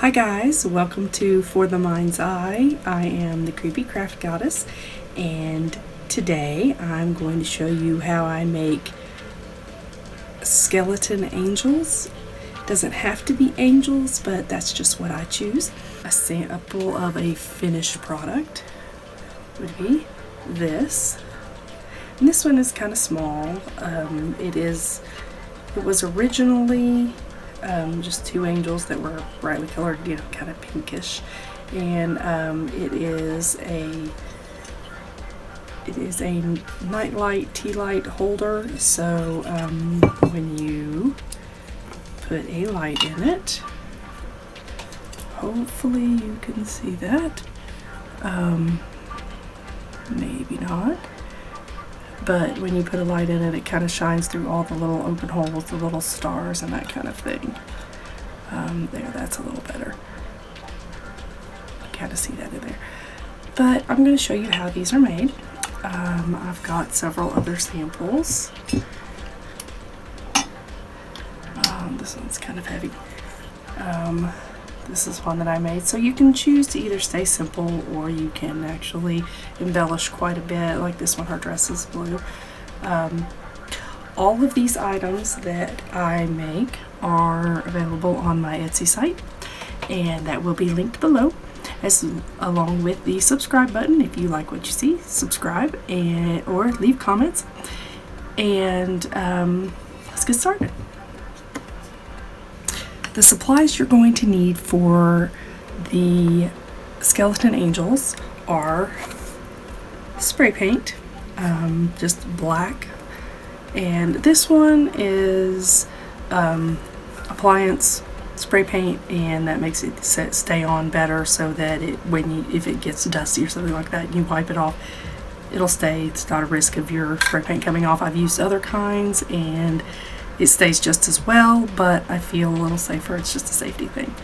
Hi guys, welcome to For the Mind's Eye. I am the Creepy Craft Goddess, and today I'm going to show you how I make skeleton angels. Doesn't have to be angels, but that's just what I choose. A sample of a finished product would be this. And this one is kind of small. It was originally just two angels that were brightly colored, kind of pinkish, and it is a nightlight tea light holder. So when you put a light in it, hopefully you can see that. Maybe not. But when you put a light in it, it kind of shines through all the little open holes, the little stars and that kind of thing. That's a little better. You kind of see that in there. But I'm going to show you how these are made. I've got several other samples. This one's kind of heavy. This is one that I made. So you can choose to either stay simple or you can actually embellish quite a bit, like this one, her dress is blue. All of these items that I make are available on my Etsy site, and that will be linked below, along with the subscribe button. If you like what you see, subscribe or leave comments. And let's get started. The supplies you're going to need for the skeleton angels are spray paint, just black, and this one is appliance spray paint, and that makes it stay on better, so that if it gets dusty or something like that, you wipe it off, it'll stay. It's not a risk of your spray paint coming off. I've used other kinds and it stays just as well, but I feel a little safer. It's just a safety thing.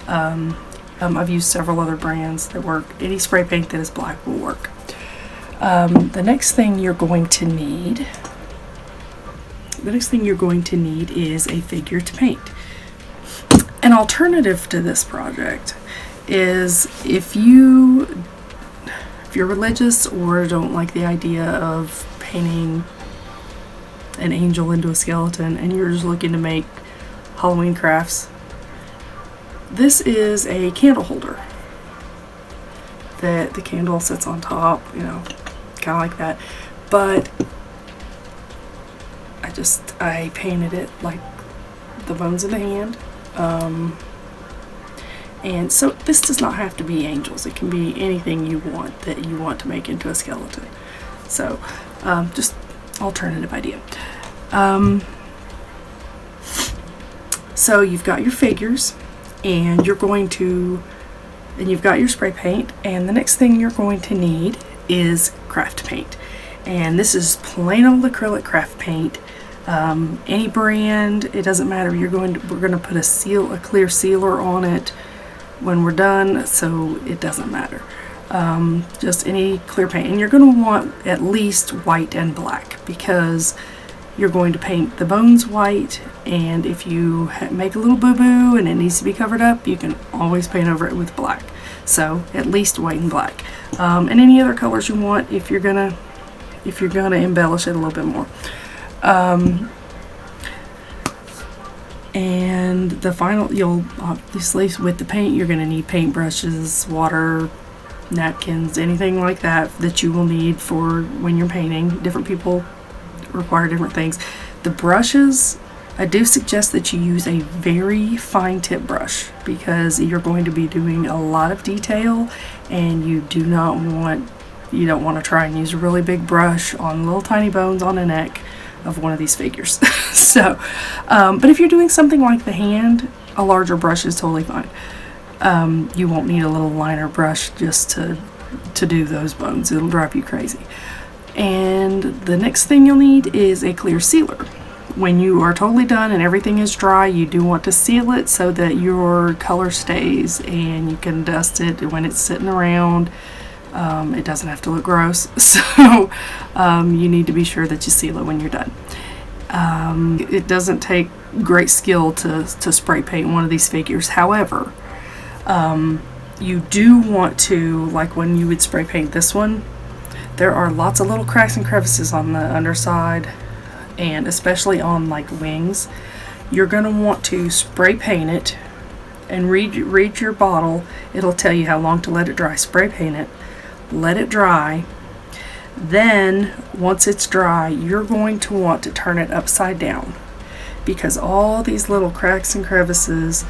I've used several other brands that work. Any spray paint that is black will work. The next thing you're going to need is a figure to paint. An alternative to this project is if you're religious or don't like the idea of painting an angel into a skeleton and you're just looking to make Halloween crafts, this is a candle holder that the candle sits on top, kind of like that. But I painted it like the bones in the hand, and so this does not have to be angels. It can be anything you want to make into a skeleton. So just alternative idea. So you've got your figures, and you've got your spray paint, and the next thing you're going to need is craft paint. And this is plain old acrylic craft paint. Any brand, it doesn't matter. We're going to put a clear sealer on it when we're done, so it doesn't matter. Just any clear paint, and you're going to want at least white and black, because you're going to paint the bones white, and if you make a little boo-boo and it needs to be covered up, you can always paint over it with black. So at least white and black, and any other colors you want if you're gonna embellish it a little bit more. And the final, you'll obviously, with the paint, you're going to need paint brushes, water, napkins, anything like that you will need for when you're painting. Different people require different things. The brushes, I do suggest that you use a very fine tip brush, because you're going to be doing a lot of detail, and you don't want to try and use a really big brush on little tiny bones on the neck of one of these figures. So, but if you're doing something like the hand, a larger brush is totally fine. You won't need a little liner brush just to do those bones. It'll drive you crazy. And the next thing you'll need is a clear sealer. When you are totally done and everything is dry, you do want to seal it so that your color stays, and you can dust it when it's sitting around. It doesn't have to look gross, so you need to be sure that you seal it when you're done. It doesn't take great skill to spray paint one of these figures. However, You do want to, like when you would spray paint this one, there are lots of little cracks and crevices on the underside, and especially on like wings. You're going to want to spray paint it and read your bottle. It'll tell you how long to let it dry. Spray paint it, let it dry. Then once it's dry, you're going to want to turn it upside down, because all these little cracks and crevices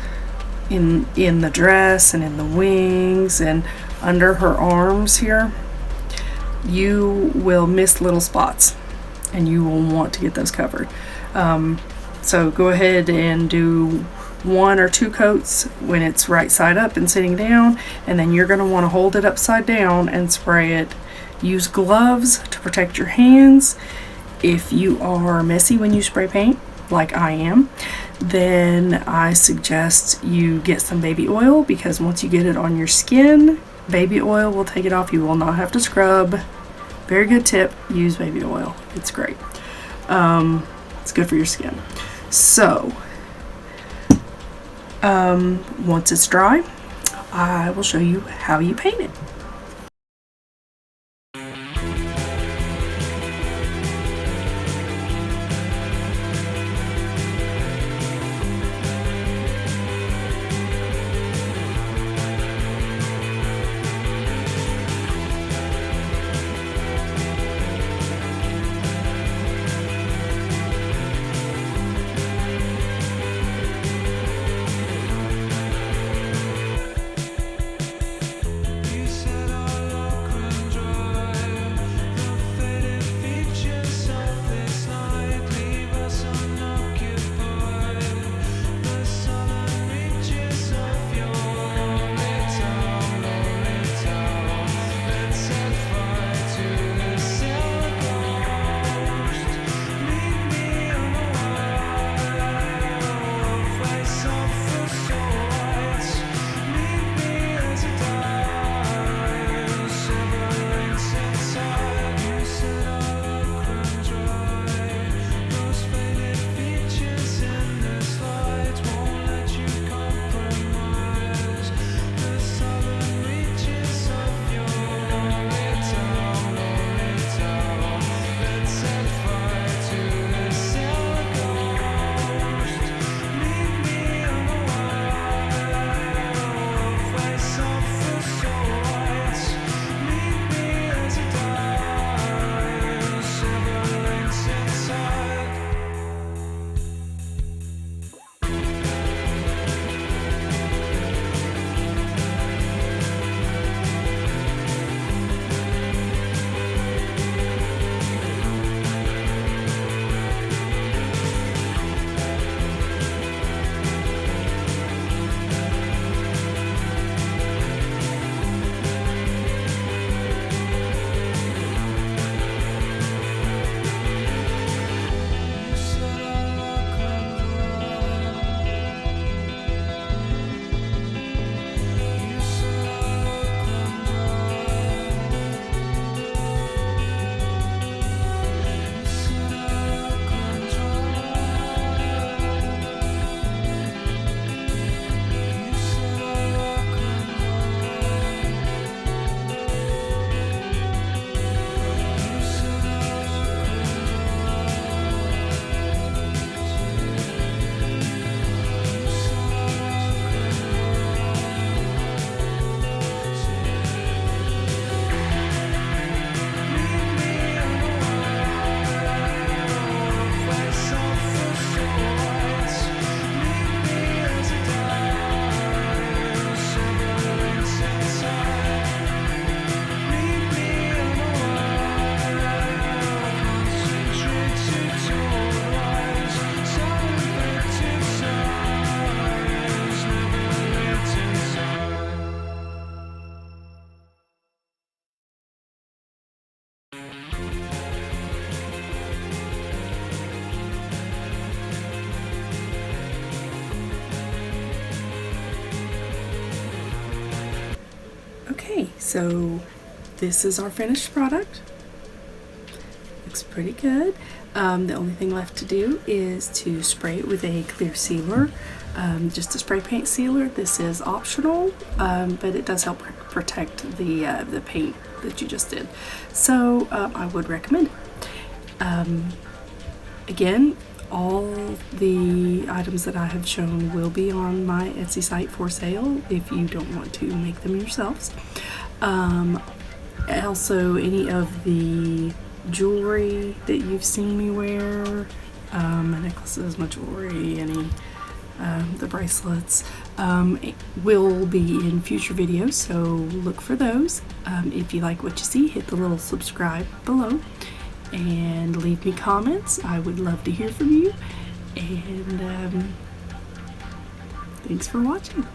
in the dress and in the wings and under her arms here, you will miss little spots and you will want to get those covered. So go ahead and do 1 or 2 coats when it's right side up and sitting down, and then you're going to want to hold it upside down and spray it. Use gloves to protect your hands. If you are messy when you spray paint, like I am, then I suggest you get some baby oil, because once you get it on your skin, baby oil will take it off. You will not have to scrub. Very good tip, use baby oil. It's great. It's good for your skin. So once it's dry, I will show you how you paint it. Okay, so this is our finished product. Looks pretty good. The only thing left to do is to spray it with a clear sealer. just a spray paint sealer. This is optional, but it does help protect the paint that you just did. So I would recommend it. Again, all the items that I have shown will be on my Etsy site for sale if you don't want to make them yourselves. Also, any of the jewelry that you've seen me wear, my necklaces, my jewelry, the bracelets, will be in future videos, so look for those. If you like what you see, hit the little subscribe below and leave me comments. I would love to hear from you, and thanks for watching.